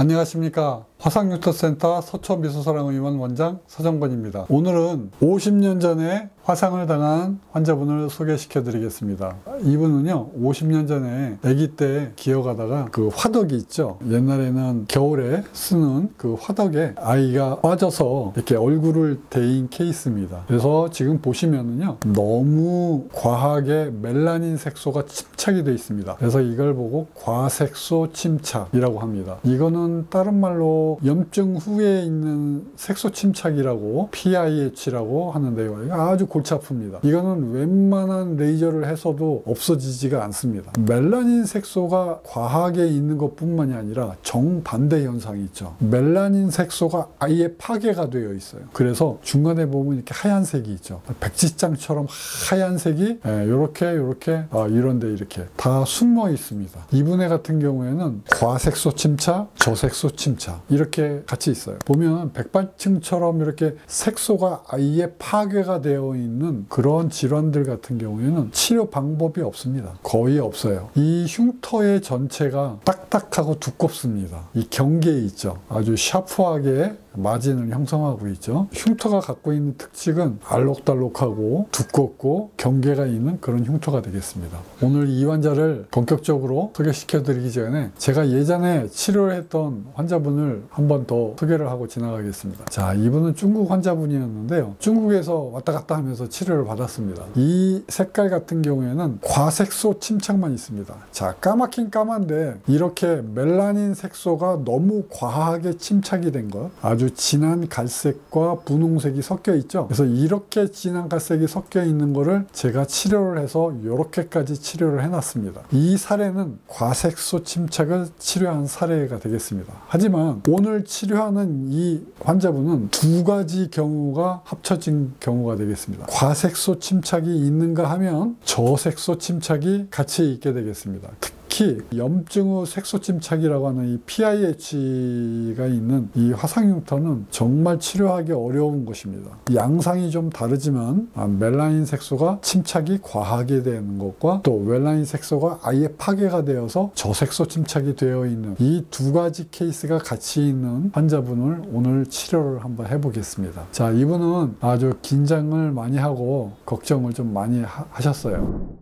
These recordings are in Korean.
안녕하십니까. 화상육터센터 서초미소사랑의원 원장 서정건입니다. 오늘은 50년 전에 화상을 당한 환자분을 소개시켜 드리겠습니다. 이분은요 50년 전에 아기 때 기어가다가 그 화덕이 있죠. 옛날에는 겨울에 쓰는 그 화덕에 아이가 빠져서 이렇게 얼굴을 대인 케이스입니다. 그래서 지금 보시면은요 너무 과하게 멜라닌 색소가 침착이 되어 있습니다. 그래서 이걸 보고 과색소 침착이라고 합니다. 이거는 다른 말로 염증 후에 있는 색소 침착이라고 PIH라고 하는데요. 이거 아주 골치 아픕니다. 이거는 웬만한 레이저를 해서도 없어지지가 않습니다. 멜라닌 색소가 과하게 있는 것 뿐만이 아니라 정반대 현상이 있죠. 멜라닌 색소가 아예 파괴가 되어 있어요. 그래서 중간에 보면 이렇게 하얀색이 있죠. 백지장처럼 하얀색이 요렇게 이런데 이렇게 다 숨어 있습니다. 이분의 같은 경우에는 과색소 침착, 저색소 침착 이렇게 같이 있어요. 보면 백발층처럼 이렇게 색소가 아예 파괴가 되어 있는 그런 질환들 같은 경우에는 치료 방법이 없습니다. 거의 없어요. 이 흉터의 전체가 딱딱하고 두껍습니다. 이 경계에 있죠. 아주 샤프하게 마진을 형성하고 있죠. 흉터가 갖고 있는 특징은 알록달록하고 두껍고 경계가 있는 그런 흉터가 되겠습니다. 오늘 이 환자를 본격적으로 소개시켜 드리기 전에 제가 예전에 치료를 했던 환자분을 한 번 더 소개를 하고 지나가겠습니다. 자, 이분은 중국 환자분이었는데요. 중국에서 왔다 갔다 하면서 치료를 받았습니다. 이 색깔 같은 경우에는 과색소 침착만 있습니다. 자, 까맣긴 까만데 이렇게 멜라닌 색소가 너무 과하게 침착이 된 것, 아주 진한 갈색과 분홍색이 섞여 있죠. 그래서 이렇게 진한 갈색이 섞여 있는 거를 제가 치료를 해서 이렇게까지 치료를 해놨습니다. 이 사례는 과색소 침착을 치료한 사례가 되겠습니다. 하지만 오늘 치료하는 이 환자분은 두 가지 경우가 합쳐진 경우가 되겠습니다. 과색소 침착이 있는가 하면 저색소 침착이 같이 있게 되겠습니다. 특히 염증 후 색소 침착이라고 하는 이 PIH가 있는 이 화상흉터는 정말 치료하기 어려운 것입니다. 양상이 좀 다르지만 멜라닌 색소가 침착이 과하게 되는 것과 또 멜라닌 색소가 아예 파괴가 되어서 저색소 침착이 되어 있는 이 두 가지 케이스가 같이 있는 환자분을 오늘 치료를 한번 해보겠습니다. 자, 이분은 아주 긴장을 많이 하고 걱정을 좀 많이 하셨어요.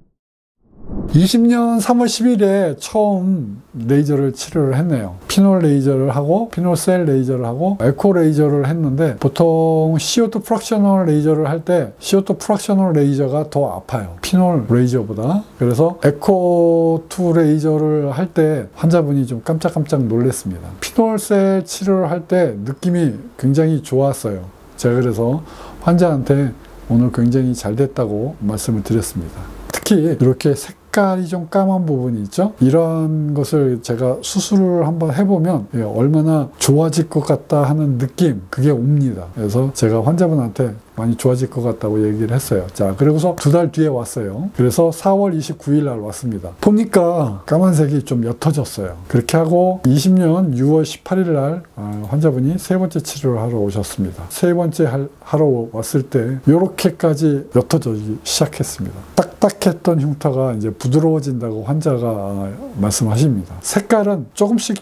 20년 3월 10일에 처음 레이저를 치료를 했네요. 피놀 레이저를 하고 피놀 셀 레이저를 하고 에코 레이저를 했는데 보통 CO2 프랙셔널 레이저를 할 때 CO2 프랙셔널 레이저가 더 아파요. 피놀 레이저보다. 그래서 에코 2 레이저를 할 때 환자분이 좀 깜짝깜짝 놀랐습니다. 피놀 셀 치료를 할 때 느낌이 굉장히 좋았어요. 제가 그래서 환자한테 오늘 굉장히 잘 됐다고 말씀을 드렸습니다. 특히 이렇게 색깔이 좀 까만 부분이 있죠. 이런 것을 제가 수술을 한번 해보면 얼마나 좋아질 것 같다 하는 느낌, 그게 옵니다. 그래서 제가 환자분한테 많이 좋아질 것 같다고 얘기를 했어요. 자, 그리고서 두 달 뒤에 왔어요. 그래서 4월 29일 날 왔습니다. 보니까 까만색이 좀 옅어졌어요. 그렇게 하고 20년 6월 18일 날 환자분이 세 번째 치료를 하러 오셨습니다. 세 번째 하러 왔을 때 이렇게까지 옅어지기 시작했습니다. 딱딱했던 흉터가 이제 부드러워진다고 환자가 말씀하십니다. 색깔은 조금씩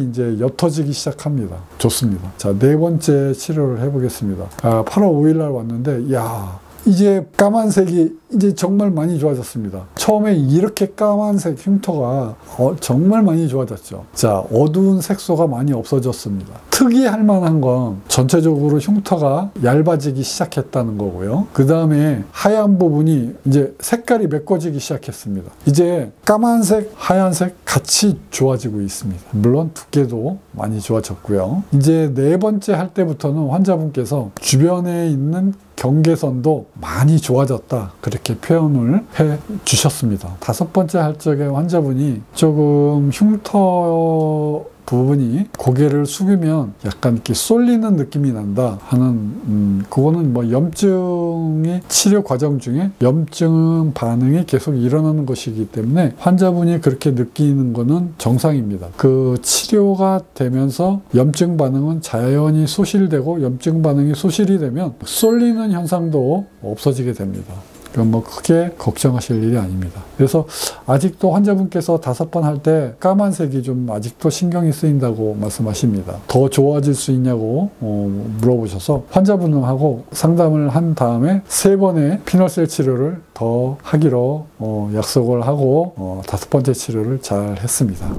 이제 옅어지기 시작합니다. 좋습니다. 자, 네 번째 치료를 해보겠습니다. 8월 5일 날 왔는데, 야, 이제 까만색이 이제 정말 많이 좋아졌습니다. 처음에 이렇게 까만색 흉터가 정말 많이 좋아졌죠. 자, 어두운 색소가 많이 없어졌습니다. 특이할 만한 건 전체적으로 흉터가 얇아지기 시작했다는 거고요. 그 다음에 하얀 부분이 이제 색깔이 메꿔지기 시작했습니다. 이제 까만색, 하얀색 같이 좋아지고 있습니다. 물론 두께도 많이 좋아졌고요. 이제 네 번째 할 때부터는 환자분께서 주변에 있는 경계선도 많이 좋아졌다, 그렇게 표현을 해 주셨습니다. 다섯 번째 할 적에 환자분이 조금 흉터 부분이 고개를 숙이면 약간 이렇게 쏠리는 느낌이 난다 하는 그거는 뭐 염증이 치료 과정 중에 염증 반응이 계속 일어나는 것이기 때문에 환자분이 그렇게 느끼는 거는 정상입니다. 그 치료가 되면서 염증 반응은 자연히 소실되고 염증 반응이 소실이 되면 쏠리는 현상도 없어지게 됩니다. 그건 뭐 크게 걱정하실 일이 아닙니다. 그래서 아직도 환자분께서 5번 할 때 까만색이 좀 아직도 신경이 쓰인다고 말씀하십니다. 더 좋아질 수 있냐고 물어보셔서 환자분하고 상담을 한 다음에 3번의 피널셀 치료를 더 하기로 약속을 하고 5번째 치료를 잘 했습니다.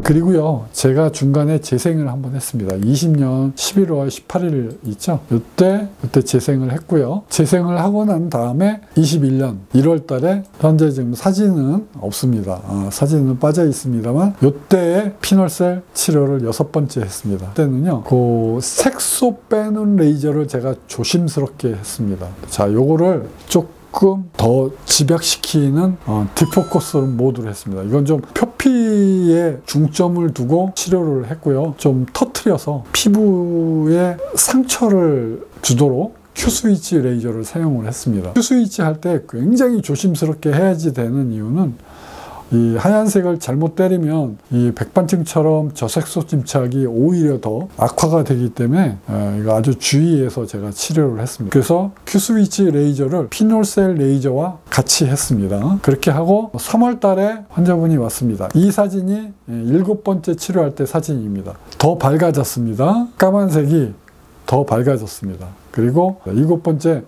그리고요, 제가 중간에 재생을 한번 했습니다. 20년 11월 18일 있죠? 그때 재생을 했고요. 재생을 하고 난 다음에 21년 1월 달에 현재 지금 사진은 없습니다. 사진은 빠져 있습니다만 이때에 피널셀 치료를 6번째 했습니다. 그때는요, 그 색소 빼는 레이저를 제가 조심스럽게 했습니다. 자, 요거를 조금 더 집약시키는 디포커스 모드로 했습니다. 이건 좀 표피에 중점을 두고 치료를 했고요. 좀 터트려서 피부에 상처를 주도록 Q스위치 레이저를 사용을 했습니다. Q스위치 할 때 굉장히 조심스럽게 해야지 되는 이유는 이 하얀색을 잘못 때리면 이 백반증처럼 저색소 침착이 오히려 더 악화가 되기 때문에 이거 아주 주의해서 제가 치료를 했습니다. 그래서 Q스위치 레이저를 피놀셀 레이저와 같이 했습니다. 그렇게 하고 3월 달에 환자분이 왔습니다. 이 사진이 7번째 치료할 때 사진입니다. 더 밝아졌습니다. 까만색이 더 밝아졌습니다. 그리고 7번째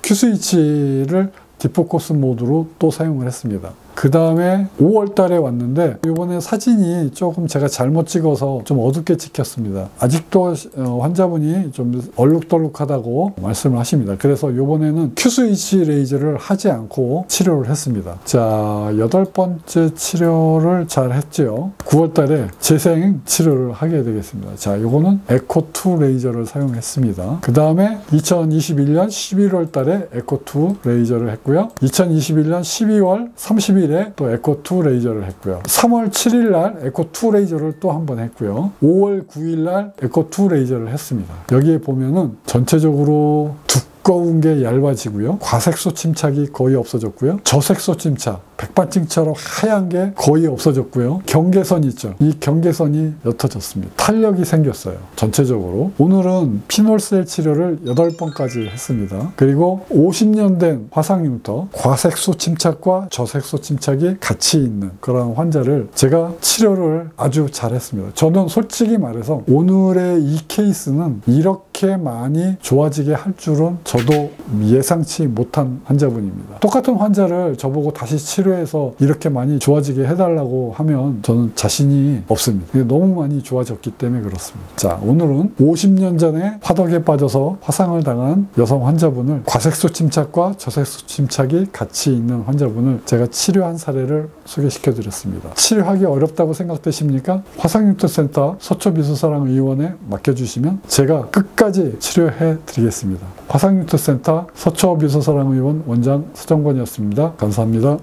Q스위치를 디포커스 모드로 또 사용을 했습니다. 그 다음에 5월 달에 왔는데 이번에 사진이 조금 제가 잘못 찍어서 좀 어둡게 찍혔습니다. 아직도 환자분이 좀 얼룩덜룩하다고 말씀을 하십니다. 그래서 이번에는 Q스위치 레이저를 하지 않고 치료를 했습니다. 자, 8번째 치료를 잘 했죠. 9월 달에 재생 치료를 하게 되겠습니다. 자, 이거는 에코2 레이저를 사용했습니다. 그 다음에 2021년 11월 달에 에코2 레이저를 했고요. 2021년 12월 30일 또 에코2 레이저를 했고요. 3월 7일 날 에코2 레이저를 또 한 번 했고요. 5월 9일 날 에코2 레이저를 했습니다. 여기에 보면은 전체적으로 두꺼운 게 얇아지고요. 과색소 침착이 거의 없어졌고요. 저색소 침착, 백반증처럼 하얀 게 거의 없어졌고요. 경계선 있죠. 이 경계선이 옅어졌습니다. 탄력이 생겼어요. 전체적으로. 오늘은 피놀셀 치료를 8번까지 했습니다. 그리고 50년 된 화상융터, 과색소 침착과 저색소 침착이 같이 있는 그런 환자를 제가 치료를 아주 잘했습니다. 저는 솔직히 말해서 오늘의 이 케이스는 이렇게 많이 좋아지게 할 줄은 저도 예상치 못한 환자분입니다. 똑같은 환자를 저보고 다시 치료해서 이렇게 많이 좋아지게 해달라고 하면 저는 자신이 없습니다. 너무 많이 좋아졌기 때문에 그렇습니다. 자, 오늘은 50년 전에 화덕에 빠져서 화상을 당한 여성 환자분을 과색소 침착과 저색소 침착이 같이 있는 환자분을 제가 치료한 사례를 소개시켜 드렸습니다. 치료하기 어렵다고 생각되십니까? 화상융터센터 서초미소사랑의원에 맡겨주시면 제가 끝까지 치료해 드리겠습니다. 화상융터센터 서초미소사랑의원 원장 서정권이었습니다. 감사합니다.